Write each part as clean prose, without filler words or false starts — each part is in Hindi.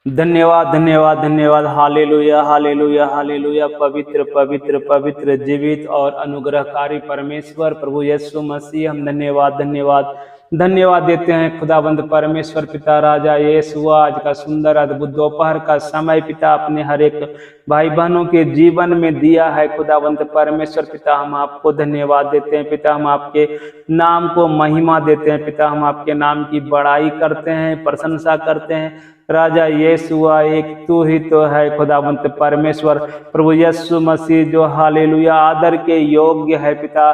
धन्यवाद धन्यवाद धन्यवाद। Hallelujah hallelujah hallelujah. पवित्र पवित्र पवित्र जीवित और अनुग्रहकारी परमेश्वर प्रभु यीशु मसीह, हम धन्यवाद धन्यवाद धन्यवाद देते हैं खुदाबंद परमेश्वर पिता राजा यीशु। आज का सुंदर अद्भुत दोपहर का समय पिता अपने हर एक भाई बहनों के जीवन में दिया है खुदाबंद परमेश्वर पिता, हम आपको धन्यवाद देते हैं पिता। हम आपके नाम को महिमा देते हैं पिता, हम आपके नाम की बड़ाई करते हैं, प्रशंसा करते हैं राजा यीशुआ। एक तू ही तो है खुदावंत परमेश्वर प्रभु यीशु मसीह, जो हालेलुया आदर के योग्य है पिता,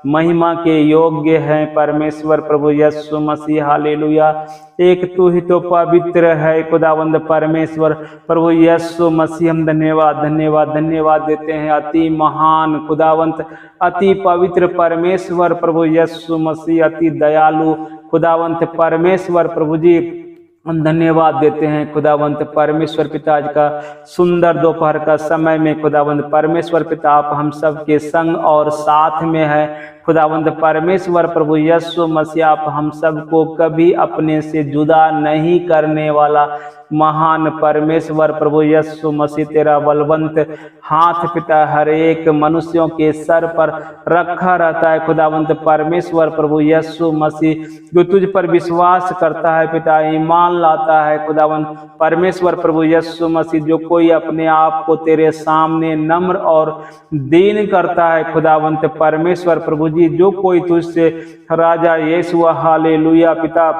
महिमा के योग्य है परमेश्वर प्रभु यीशु मसीह। हालेलुया एक तू ही तो पवित्र है खुदावंत परमेश्वर प्रभु यीशु मसीह। हम धन्यवाद धन्यवाद धन्यवाद देते हैं अति महान खुदावंत, अति पवित्र परमेश्वर प्रभु यीशु मसीह, अति दयालु खुदावंत परमेश्वर प्रभु जी, हम धन्यवाद देते हैं खुदावंत परमेश्वर पिता। आज का सुंदर दोपहर का समय में खुदावंत परमेश्वर पिता आप हम सब के संग और साथ में है खुदावंत परमेश्वर प्रभु यीशु मसीह। आप हम सब को कभी अपने से जुदा नहीं करने वाला महान परमेश्वर प्रभु यीशु मसीह, तेरा बलवंत हाथ पिता हर एक मनुष्यों के सर पर रखा रहता है खुदावंत परमेश्वर प्रभु यीशु मसीह। जो तुझ पर विश्वास करता है पिता, ईमान लाता है खुदावंत परमेश्वर प्रभु यीशु मसीह, जो कोई अपने आप को तेरे सामने नम्र और दीन करता है खुदावंत परमेश्वर प्रभु जी, जो कोई तुझसे राजा यीशु हालेलुया पिता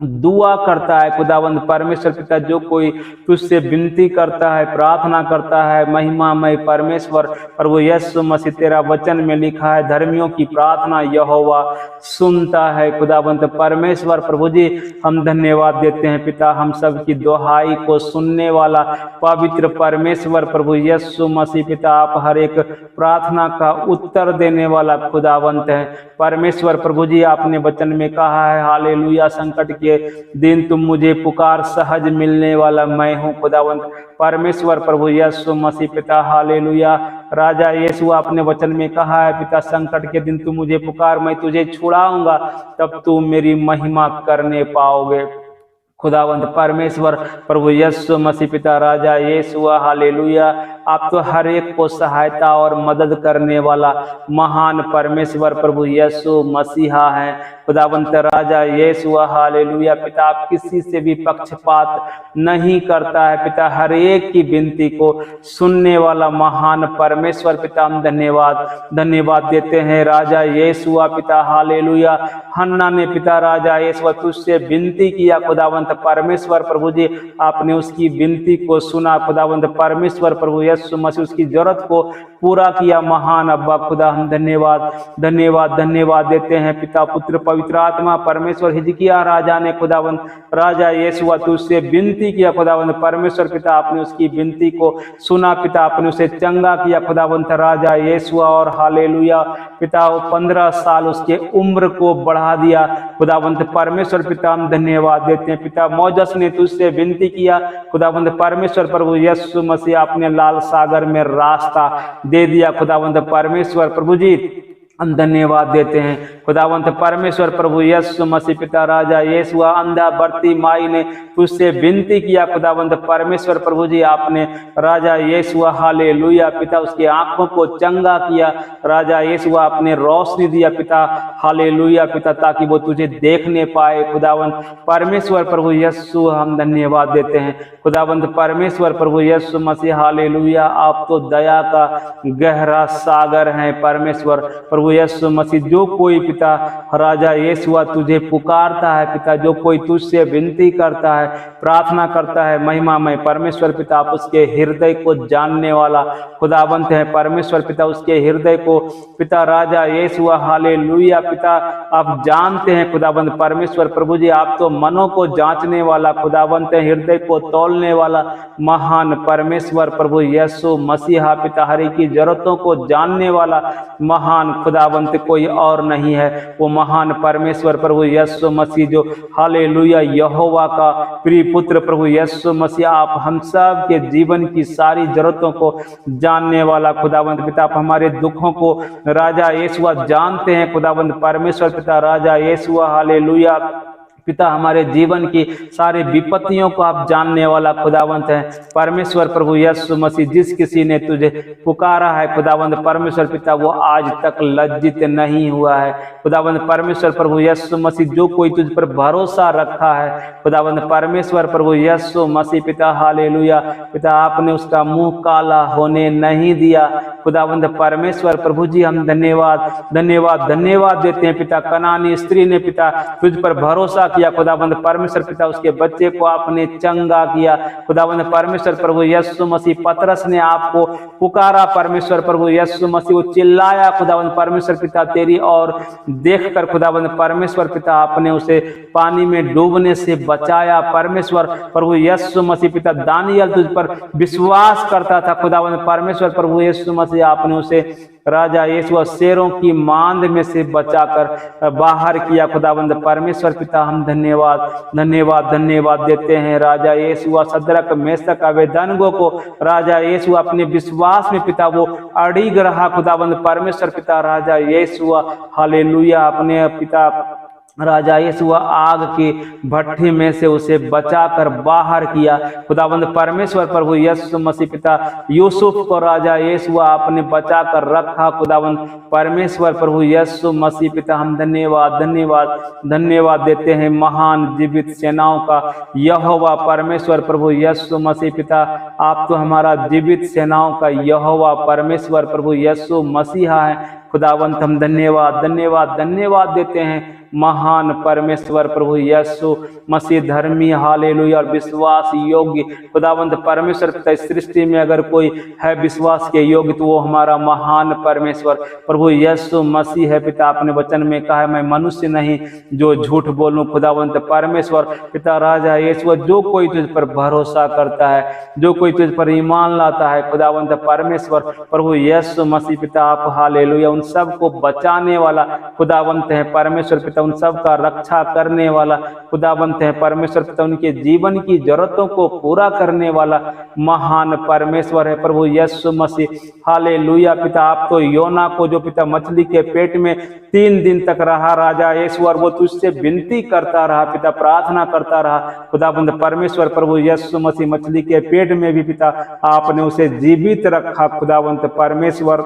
दुआ करता है खुदावंत परमेश्वर पिता, जो कोई तुझसे विनती करता है, प्रार्थना करता है महिमामय परमेश्वर प्रभु यीशु मसीह, तेरा वचन में लिखा है धर्मियों की प्रार्थना यहोवा सुनता है खुदावंत परमेश्वर प्रभु जी। हम धन्यवाद देते हैं पिता, हम सब की दुहाई को सुनने वाला पवित्र परमेश्वर प्रभु यीशु मसीह पिता, आप हर एक प्रार्थना का उत्तर देने वाला खुदावंत है परमेश्वर प्रभु जी। आपने वचन में कहा है हालेलुया, संकट के दिन तुम मुझे पुकार, सहज मिलने वाला मैं हूँ खुदावंत परमेश्वर प्रभु यीशु मसीह पिता। हालेलुया राजा यीशु, आपने वचन में कहा है पिता, संकट के दिन तू मुझे पुकार, मैं तुझे छुड़ाऊंगा, तब तू मेरी महिमा करने पाओगे खुदावंत परमेश्वर प्रभु यीशु मसीह पिता राजा यीशु। हालेलुया आप तो हर एक को सहायता और मदद करने वाला महान परमेश्वर प्रभु यीशु मसीहा है खुदावंत राजा यीशु। हालेलुया पिता, आप किसी से भी पक्षपात नहीं करता है पिता, हर एक की विनती को सुनने वाला महान परमेश्वर पिता। हम धन्यवाद धन्यवाद देते हैं राजा यीशु पिता। हालेलुया हन्ना ने पिता राजा यीशु तुझसे विनती किया खुदावंत परमेश्वर प्रभु जी, आपने उसकी विनती को सुना खुदावंत परमेश्वर प्रभु यीशु मसीह, उसकी जरूरत को पूरा किया महान अब्बा खुदा। हम धन्यवाद धन्यवाद धन्यवाद देते हैं पिता, पुत्र पवित्र आत्मा परमेश्वर। हिजकिय्याह राजा ने खुदावंत राजा यीशु तुझसे विनती किया खुदावंत परमेश्वर पिता, आपने उसकी विनती को सुना पिता, आपने उसे चंगा किया खुदावंत राजा यीशु। और हालेलुया पिता, 15 साल उसके उम्र को बढ़ा दिया खुदावंत परमेश्वर पिता। हम धन्यवाद देते हैं पिता। मोजस ने तुझसे विनती किया खुदावंत परमेश्वर प्रभु यीशु मसीह, आपने लाल सागर में रास्ता दे दिया खुदावंत परमेश्वर प्रभु जी। हम धन्यवाद देते हैं खुदावंत परमेश्वर प्रभु यीशु मसीह पिता राजा यीशु। अंधा बरती माई ने तुझसे विनती किया खुदावंत परमेश्वर प्रभु जी, आपने राजा यीशु हालेलुया पिता उसकी आंखों को चंगा किया राजा यीशु, आपने रोशनी दिया पिता हालेलुया पिता, ताकि वो तुझे देखने पाए खुदावंत परमेश्वर प्रभु यीशु। हम धन्यवाद देते हैं खुदावंत परमेश्वर प्रभु यीशु मसीह। हालेलुया आप तो दया का गहरा सागर है परमेश्वर प्रभु यीशु मसीह। जो कोई पिता राजा यीशु तुझे पुकारता है पिता, जो कोई तुझसे विनती करता है, प्रार्थना करता है महिमामय परमेश्वर पिता, आप उसके हृदय को जानने वाला खुदावंत है परमेश्वर पिता। उसके हृदय को पिता राजा यीशु हालेलुया पिता आप जानते हैं खुदावंत परमेश्वर प्रभु जी। आप तो मनों को जांचने वाला खुदावंत है, हृदय को तौलने वाला महान परमेश्वर प्रभु यीशु मसीहा पिता। हर एक की जरूरतों को जानने वाला महान खुदावंत कोई और नहीं है, वो महान परमेश्वर प्रभु यीशु मसीह, जो हालेलुया यहोवा का प्रिय पुत्र प्रभु यीशु मसीह। आप हम सब के जीवन की सारी जरूरतों को जानने वाला खुदावंत पिता, आप हमारे दुखों को राजा यीशु जानते हैं खुदावंत परमेश्वर पिता राजा यीशु हालेलुया पिता हमारे जीवन की सारी विपत्तियों को आप जानने वाला खुदावंत है परमेश्वर प्रभु यीशु मसीह। जिस किसी ने तुझे पुकारा है खुदावंत परमेश्वर पिता वो आज तक लज्जित नहीं हुआ है खुदावंत परमेश्वर प्रभु यीशु मसीह। जो कोई तुझ पर भरोसा रखा है खुदावंत परमेश्वर प्रभु यीशु मसीह पिता हालेलुया पिता आपने उसका मुंह काला होने नहीं दिया खुदावंत परमेश्वर प्रभु जी। हम धन्यवाद धन्यवाद धन्यवाद देते हैं पिता। कनानी स्त्री ने पिता तुझ पर भरोसा किया खुदावंद परमेश्वर पिता, उसके बच्चे को आपने चंगा किया खुदावंद परमेश्वर प्रभु यीशु मसीह। पतरस ने आपको पुकारा परमेश्वर प्रभु यीशु मसीह, वो चिल्लाया खुदावंद परमेश्वर पिता तेरी और देखकर खुदावंद परमेश्वर पिता आपने उसे पानी में डूबने से बचाया परमेश्वर प्रभु यीशु मसीह पिता। दानियल तुझ पर विश्वास करता था खुदावंद परमेश्वर प्रभु यीशु मसीह, आपने उसे राजा यीशु शेरों की मांद में से बचाकर बाहर किया खुदावंद परमेश्वर पिता। हम धन्यवाद धन्यवाद धन्यवाद देते हैं राजा यीशु। सदरक मेशक अबेदनगो को राजा यीशु अपने विश्वास में पिता वो अड़िग रहा खुदावंद परमेश्वर पिता। राजा यीशु हालेलुया अपने पिता राजा यीशु आग की भट्टी में से उसे बचाकर बाहर किया खुदावंद परमेश्वर प्रभु यीशु मसीह पिता। यूसुफ को राजा यीशु आपने बचाकर रखा खुदावंद परमेश्वर प्रभु यीशु मसीह पिता। हम धन्यवाद धन्यवाद धन्यवाद देते हैं महान जीवित सेनाओं का यहोवा परमेश्वर प्रभु यीशु मसीह पिता। आप तो हमारा जीवित सेनाओं का यहोवा परमेश्वर प्रभु यीशु मसीहा है खुदावंत। हम धन्यवाद धन्यवाद धन्यवाद देते हैं महान परमेश्वर प्रभु यीशु मसीह धर्मी हालेलुया और विश्वास योग्य खुदावंत परमेश्वर पिता। इस सृष्टि में अगर कोई है विश्वास के योग्य तो वो हमारा महान परमेश्वर प्रभु यीशु मसीह है पिता। आपने वचन में कहा है मैं मनुष्य नहीं जो झूठ बोलूं खुदावंत परमेश्वर पिता। राजा यीशु जो कोई तुझ पर भरोसा करता है, जो कोई तुझ पर ईमान लाता है खुदावंत परमेश्वर प्रभु यीशु मसीह पिता, आप हालेलुया उन सब को बचाने वाला खुदावंत है परमेश्वर पिता। उन सब का रक्षा करने वाला खुदावंत है परमेश्वर पिता। उनके जीवन की जरूरतों को पूरा करने वाला महान परमेश्वर है प्रभु यीशु मसीह हालेलुया पिता। आप तो योना को जो पिता मछली के पेट में 3 दिन तक रहा राजा यीशु, और वो तुझसे विनती करता रहा पिता, प्रार्थना करता रहा खुदावंत परमेश्वर प्रभु यीशु मसीह। मछली के पेट में भी पिता आपने उसे जीवित रखा खुदावंत परमेश्वर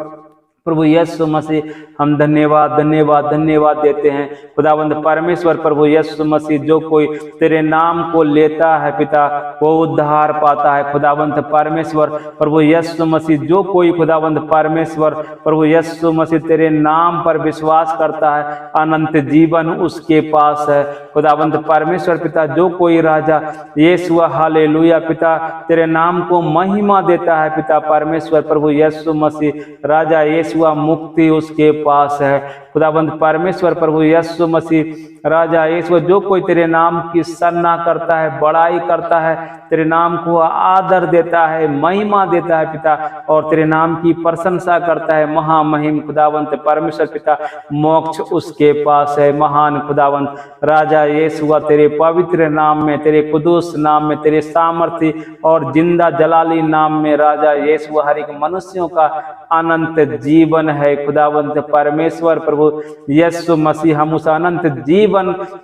प्रभु यीशु मसीह। हम धन्यवाद धन्यवाद धन्यवाद देते हैं खुदावंद परमेश्वर प्रभु यीशु मसीह। जो कोई तेरे नाम को लेता है पिता वो उद्धार पाता है खुदावंत परमेश्वर प्रभु यीशु मसीह। जो कोई खुदावंत परमेश्वर प्रभु यीशु मसीह तेरे नाम पर विश्वास करता है अनंत जीवन उसके पास है खुदावंत परमेश्वर पिता। जो कोई राजा यीशु हालेलुया पिता तेरे नाम को महिमा देता है पिता परमेश्वर प्रभु यीशु मसीह। राजा यीशु मुक्ति उसके पास है खुदावंत परमेश्वर प्रभु यीशु मसीह। राजा यीशु जो कोई तेरे नाम की सराहना करता है, बड़ाई करता है, तेरे नाम को आदर देता है, महिमा देता है पिता, और तेरे नाम की प्रशंसा करता है महामहिम खुदावंत परमेश्वर पिता, मोक्ष उसके पास है महान खुदावंत। राजा यीशु तेरे पवित्र नाम में, तेरे कुदूस नाम में, तेरे सामर्थ्य और जिंदा जलाली नाम में राजा यीशु हर एक मनुष्यों का अनंत जीवन है खुदावंत परमेश्वर प्रभु यीशु मसीह। हम उस अनंत जीवन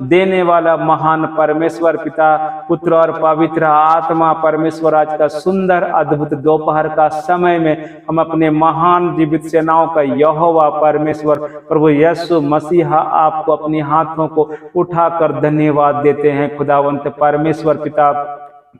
देने वाला महान परमेश्वर पिता, पुत्र और पवित्र आत्मा परमेश्वर आज का सुंदर अद्भुत दोपहर का समय में हम अपने महान जीवित सेनाओं का यहोवा परमेश्वर प्रभु यीशु मसीह आपको अपने हाथों को उठाकर धन्यवाद देते हैं खुदावंत परमेश्वर पिता।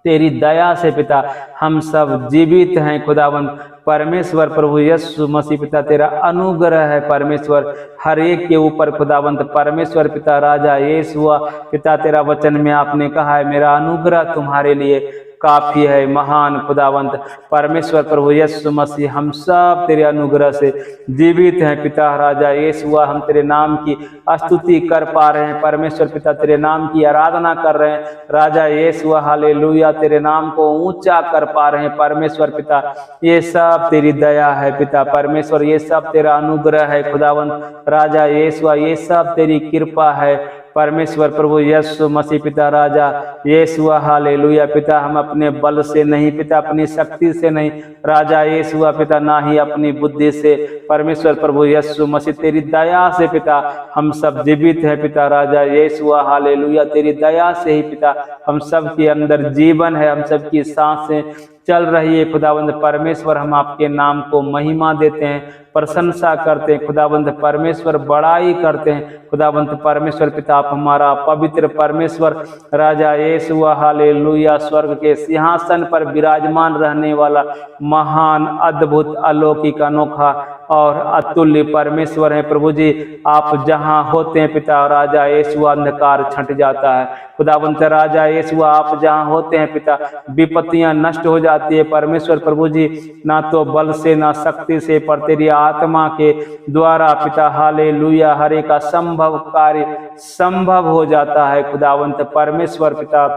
तेरी दया से पिता हम सब जीवित हैं खुदावंत परमेश्वर प्रभु यीशु मसीह पिता। तेरा अनुग्रह है परमेश्वर हर एक के ऊपर खुदावंत परमेश्वर पिता। राजा यीशु पिता तेरा वचन में आपने कहा है मेरा अनुग्रह तुम्हारे लिए काफी है महान खुदावंत परमेश्वर प्रभु यीशु मसीह। हम सब तेरे अनुग्रह से जीवित हैं पिता। राजा यीशु हम तेरे नाम की स्तुति कर पा रहे हैं परमेश्वर पिता, तेरे नाम की आराधना कर रहे हैं राजा यीशु हालेलुया, तेरे नाम को ऊंचा कर पा रहे हैं परमेश्वर पिता। ये सब तेरी दया है पिता परमेश्वर, ये सब तेरा अनुग्रह है खुदावंत राजा यीशु, ये सब तेरी कृपा है परमेश्वर प्रभु यीशु मसीह पिता राजा यीशु हालेलुया पिता, हम अपने बल से नहीं पिता, अपनी शक्ति से नहीं राजा यीशु पिता, ना ही अपनी बुद्धि से परमेश्वर प्रभु यीशु मसीह तेरी दया से पिता हम सब जीवित है पिता राजा यीशु हालेलुया, तेरी दया से ही पिता हम सब के अंदर जीवन है, हम सब की सांसें चल रही है खुदावंद परमेश्वर। हम आपके नाम को महिमा देते हैं, प्रशंसा करते हैं खुदावंद परमेश्वर, बड़ाई करते हैं खुदावंद परमेश्वर पिता। आप हमारा पवित्र परमेश्वर राजा यीशु हालेलुया, स्वर्ग के सिंहासन पर विराजमान रहने वाला महान अद्भुत अलौकिक अनोखा और अतुल्य परमेश्वर है प्रभु जी। आप जहां होते हैं पिता राजा यीशु अंधकार छंट जाता है खुदावंत राजा यीशु, आप जहां होते हैं पिता विपत्तियां नष्ट हो जाती है परमेश्वर प्रभु जी, ना तो बल से ना शक्ति से पर तेरी आत्मा के द्वारा पिता हालेलुया हर एक असंभव कार्य संभव हो जाता है खुदावंत परमेश्वर पिता।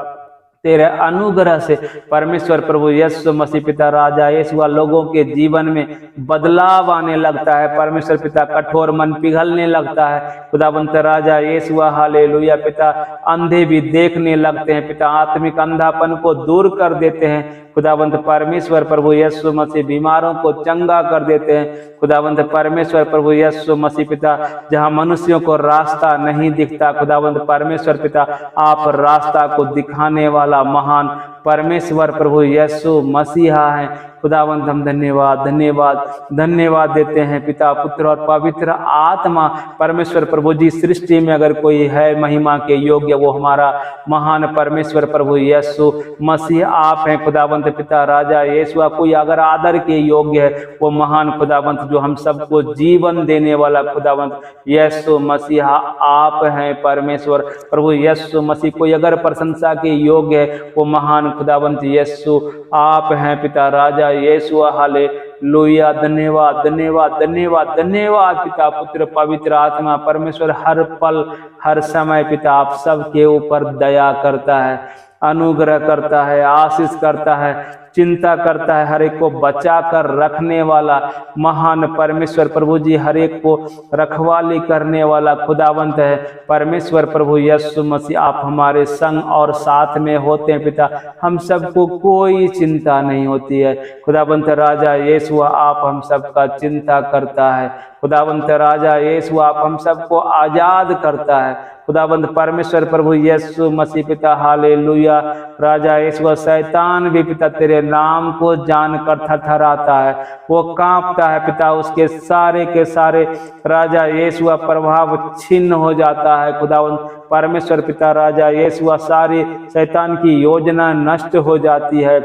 तेरे अनुग्रह से परमेश्वर प्रभु यीशु मसीह पिता राजा यीशु लोगों के जीवन में बदलाव आने लगता है परमेश्वर पिता, कठोर मन पिघलने लगता है खुदावंत राजा यीशु हालेलुया पिता, अंधे भी देखने लगते हैं पिता, आत्मिक अंधापन को दूर कर देते हैं खुदावंत परमेश्वर प्रभु यीशु मसीह, बीमारों को चंगा कर देते हैं खुदावंत परमेश्वर प्रभु यीशु मसीह पिता। जहां मनुष्यों को रास्ता नहीं दिखता खुदावंत परमेश्वर पिता, आप रास्ता को दिखाने वाला महान परमेश्वर प्रभु यीशु मसीहा है खुदावंत। हम धन्यवाद धन्यवाद धन्यवाद देते हैं पिता पुत्र और पवित्र आत्मा परमेश्वर प्रभु जी। सृष्टि में अगर कोई है महिमा के योग्य वो हमारा महान परमेश्वर प्रभु यीशु मसीह आप हैं खुदावंत पिता राजा यीशु। कोई अगर आदर के योग्य है वो महान खुदावंत जो हम सबको जीवन देने वाला खुदावंत यीशु मसीह आप हैं परमेश्वर प्रभु यीशु मसीह। कोई अगर प्रशंसा के योग्य है वो महान खुदावंत यीशु आप हैं पिता राजा यीशु हालेलुया। धन्यवाद धन्यवाद धन्यवाद धन्यवाद पिता पुत्र पवित्र आत्मा परमेश्वर, हर पल हर समय पिता आप सबके ऊपर दया करता है, अनुग्रह करता है, आशीष करता है, चिंता करता है, हर एक को बचा कर रखने वाला महान परमेश्वर प्रभु जी, हर एक को रखवाली करने वाला खुदावंत है परमेश्वर प्रभु यीशु मसीह। आप हमारे संग और साथ में होते हैं पिता, हम सबको कोई चिंता नहीं होती है खुदावंत राजा यीशु, आप हम सबका चिंता करता है खुदावंत राजा यीशु, आप हम सबको आजाद करता है खुदावंत परमेश्वर प्रभु यीशु मसीह पिता हालेलुया राजा यीशु। शैतान भी पिता तेरे नाम को जानकर थरथराता है, वो कांपता है पिता, उसके सारे के सारे राजा यीशु प्रभाव छिन्न हो जाता है खुदावंत परमेश्वर पिता राजा यीशु। सारी शैतान की योजना नष्ट हो जाती है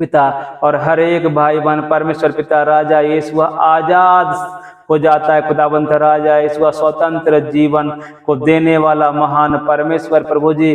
पिता, और हर एक भाई बहन परमेश्वर पिता राजा यीशु आजाद हो जाता है खुदावंत राजा यीशु। स्वतंत्र जीवन को देने वाला महान परमेश्वर प्रभु जी,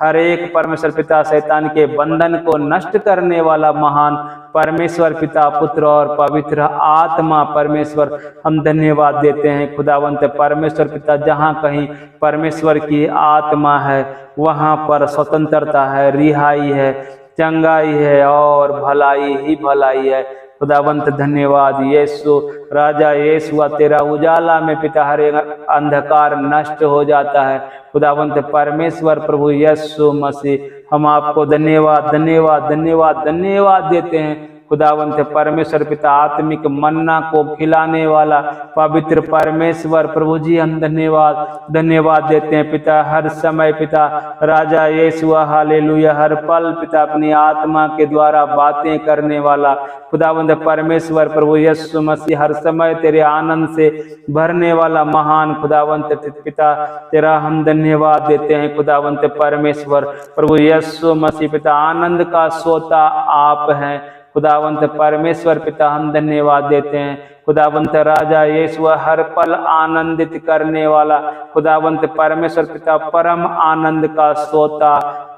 हर एक परमेश्वर पिता शैतान के बंधन को नष्ट करने वाला महान परमेश्वर पिता पुत्र और पवित्र आत्मा परमेश्वर, हम धन्यवाद देते हैं खुदावंत परमेश्वर पिता। जहाँ कहीं परमेश्वर की आत्मा है वहाँ पर स्वतंत्रता है, रिहाई है, चंगाई है और भलाई ही भलाई है खुदावंत। धन्यवाद यीशु राजा यीशु, तेरा उजाला में पिता हर एक अंधकार नष्ट हो जाता है खुदावंत परमेश्वर प्रभु यीशु मसीह। हम आपको धन्यवाद धन्यवाद धन्यवाद धन्यवाद देते हैं खुदावंत परमेश्वर पिता, आत्मिक मन्ना को खिलाने वाला पवित्र परमेश्वर प्रभु जी, हम धन्यवाद धन्यवाद देते हैं पिता। हर समय पिता राजा यीशु हालेलुया, हर पल पिता अपनी आत्मा के द्वारा बातें करने वाला खुदावंत परमेश्वर प्रभु यीशु मसीह, हर समय तेरे आनंद से भरने वाला महान खुदावंत पिता, तेरा हम धन्यवाद देते हैं खुदावंत परमेश्वर प्रभु यीशु मसीह पिता। आनंद का सोता आप हैं खुदावंत परमेश्वर पिता, हम धन्यवाद देते हैं खुदावंत राजा यीशु, हर पल आनंदित करने वाला खुदावंत परमेश्वर पिता, परम आनंद का सोता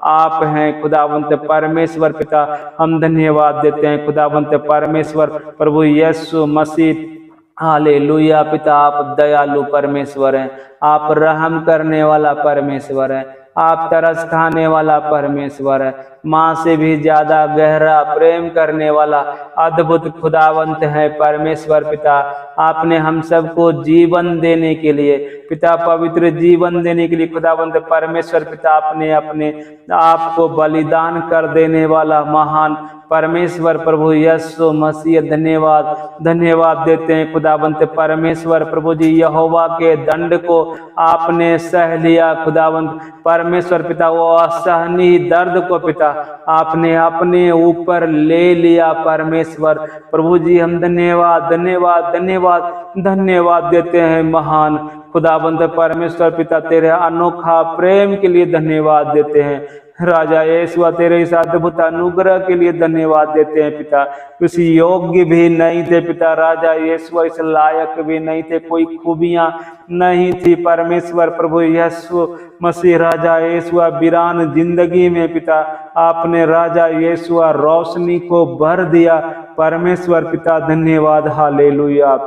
आप हैं खुदावंत परमेश्वर पिता। हम धन्यवाद देते हैं खुदावंत परमेश्वर प्रभु यीशु मसीह हालेलुया पिता। आप दयालु परमेश्वर हैं, आप रहम करने वाला परमेश्वर है, आप तरस खाने वाला परमेश्वर है, माँ से भी ज्यादा गहरा प्रेम करने वाला अद्भुत खुदावंत है परमेश्वर पिता। आपने हम सबको जीवन देने के लिए पिता, पवित्र जीवन देने के लिए खुदावंत परमेश्वर पिता, आपने अपने आप को बलिदान कर देने वाला महान परमेश्वर प्रभु यीशु मसीह, धन्यवाद धन्यवाद देते हैं खुदावंत परमेश्वर प्रभु जी। यहोवा के दंड को आपने सह लिया खुदावंत परमेश्वर पिता, वो असहनीय दर्द को पिता आपने अपने ऊपर ले लिया परमेश्वर प्रभु जी। हम धन्यवाद धन्यवाद धन्यवाद धन्यवाद देते हैं महान खुदावंत परमेश्वर पिता, तेरे अनोखा प्रेम के लिए धन्यवाद देते हैं राजा यीशु, तेरे इस अद्भुत अनुग्रह के लिए धन्यवाद देते हैं पिता। किसी योग्य भी नहीं थे पिता राजा यीशु, इस लायक भी नहीं थे, कोई खूबियां नहीं थी परमेश्वर प्रभु यीशु मसीह राजा यीशु। वीरान जिंदगी में पिता आपने राजा यीशु रोशनी को भर दिया परमेश्वर पिता, धन्यवाद हालेलुया।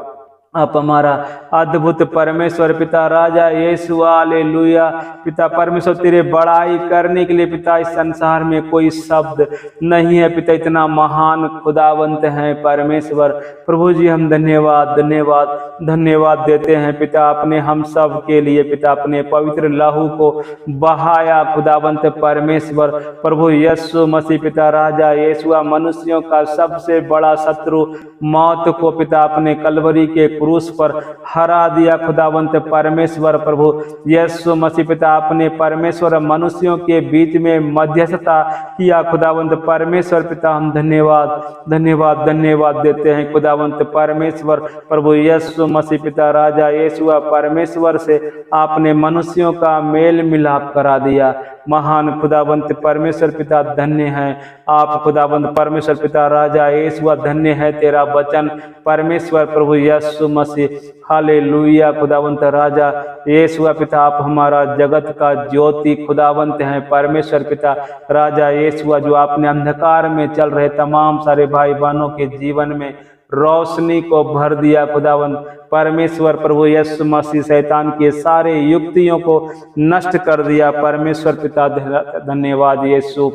आप हमारा अद्भुत परमेश्वर पिता राजा यीशु हालेलुया। पिता परमेश्वर तेरे बड़ाई करने के लिए पिता इस संसार में कोई शब्द नहीं है पिता, इतना महान खुदावंत है परमेश्वर प्रभु जी। हम धन्यवाद धन्यवाद धन्यवाद देते हैं पिता, आपने हम सब के लिए पिता अपने पवित्र लहू को बहाया खुदावंत परमेश्वर प्रभु यीशु मसीह पिता राजा यीशु। मनुष्यों का सबसे बड़ा शत्रु मौत को पिता अपने कलवरी के क्रूस पर हरा दिया खुदावंत परमेश्वर प्रभु यीशु मसीह पिता, आपने परमेश्वर मनुष्यों के बीच में मध्यस्थता किया खुदावंत परमेश्वर पिता। हम धन्यवाद धन्यवाद धन्यवाद देते हैं खुदावंत परमेश्वर प्रभु यीशु मसीह पिता राजा यीशु। परमेश्वर से आपने मनुष्यों का मेल मिलाप करा दिया महान खुदावंत परमेश्वर पिता, धन्य है आप खुदावंत परमेश्वर पिता राजा यीशु, धन्य है तेरा वचन परमेश्वर प्रभु यीशु मसीह हालेलुया। खुदावंत राजा यीशु पिता, आप हमारा जगत का ज्योति खुदावंत हैं परमेश्वर पिता राजा यीशु, जो आपने अंधकार में चल रहे तमाम सारे भाई बहनों के जीवन में रोशनी को भर दिया खुदावंत परमेश्वर प्रभु यीशु मसीह, शैतान के सारे युक्तियों को नष्ट कर दिया परमेश्वर पिता, धन्यवाद यीशु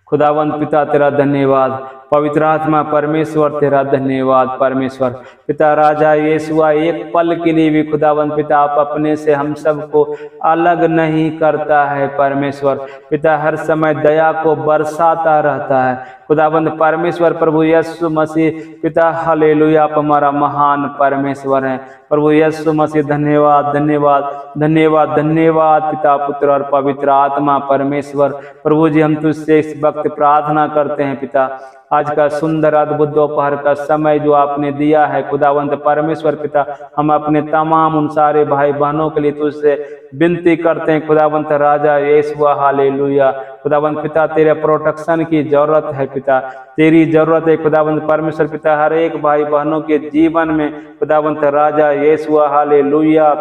खुदावंत पिता तेरा धन्यवाद। पवित्र आत्मा परमेश्वर तेरा धन्यवाद परमेश्वर पिता राजा यीशु। एक पल के लिए भी खुदावंत पिता आप अपने से हम सबको अलग नहीं करता है परमेश्वर पिता, हर समय दया को बरसाता रहता है खुदावंत परमेश्वर प्रभु यीशु मसीह पिता हालेलुया। आप हमारा महान परमेश्वर हैं प्रभु यीशु मसीह, धन्यवाद धन्यवाद धन्यवाद धन्यवाद पिता पुत्र और पवित्र आत्मा परमेश्वर प्रभु जी। हम तुझसे इस वक्त प्रार्थना करते हैं पिता, आज का सुंदर अद्भुत दोपहर का समय जो आपने दिया है खुदावंत परमेश्वर पिता, हम अपने तमाम उन सारे भाई बहनों के लिए तुझसे विनती करते हैं खुदावंत राजा यीशु हालेलुया। खुदावंत पिता तेरे प्रोटेक्शन की जरूरत है पिता, तेरी जरूरत है खुदावंत परमेश्वर पिता हर एक भाई बहनों के जीवन में खुदावंत राजा यीशु हालेलुया।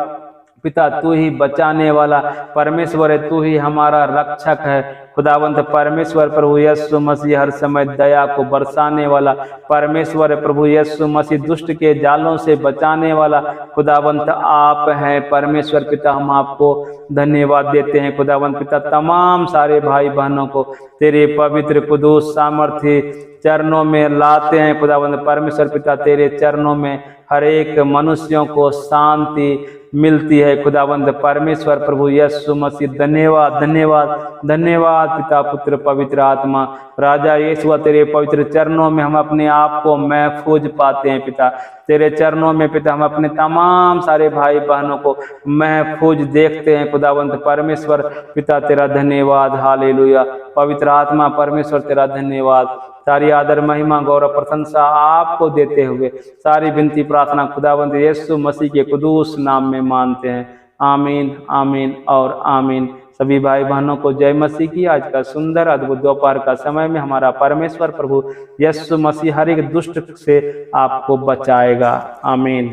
पिता तू ही बचाने वाला परमेश्वर है, तू ही हमारा रक्षक है खुदावंत परमेश्वर प्रभु यीशु मसीह, हर समय दया को बरसाने वाला परमेश्वर है प्रभु यीशु मसीह, दुष्ट के जालों से बचाने वाला खुदावंत आप हैं परमेश्वर पिता। हम आपको धन्यवाद देते हैं खुदावंत पिता, तमाम सारे भाई बहनों को तेरे पवित्र कुदूस सामर्थ्य चरणों में लाते हैं खुदावंत परमेश्वर पिता। तेरे चरणों में हर एक मनुष्यों को शांति मिलती है खुदावंत परमेश्वर प्रभु यीशु मसीह, धन्यवाद धन्यवाद धन्यवाद पिता पुत्र पवित्र आत्मा राजा यीशु। तेरे पवित्र चरणों में हम अपने आप को महफूज पाते हैं पिता, तेरे चरणों में पिता हम अपने तमाम सारे भाई बहनों को महफूज देखते हैं खुदावंत परमेश्वर पिता, तेरा धन्यवाद हालेलुया। पवित्र आत्मा परमेश्वर तेरा धन्यवाद, सारी आदर महिमा गौरव प्रशंसा आपको देते हुए सारी विनती प्रार्थना खुदावंत यीशु मसीह के कुदूस नाम में मानते हैं, आमीन आमीन और आमीन। सभी भाई बहनों को जय मसीह की। आज का सुंदर अद्भुत दोपहर का समय में हमारा परमेश्वर प्रभु यीशु मसीह हर एक दुष्ट से आपको बचाएगा, आमीन।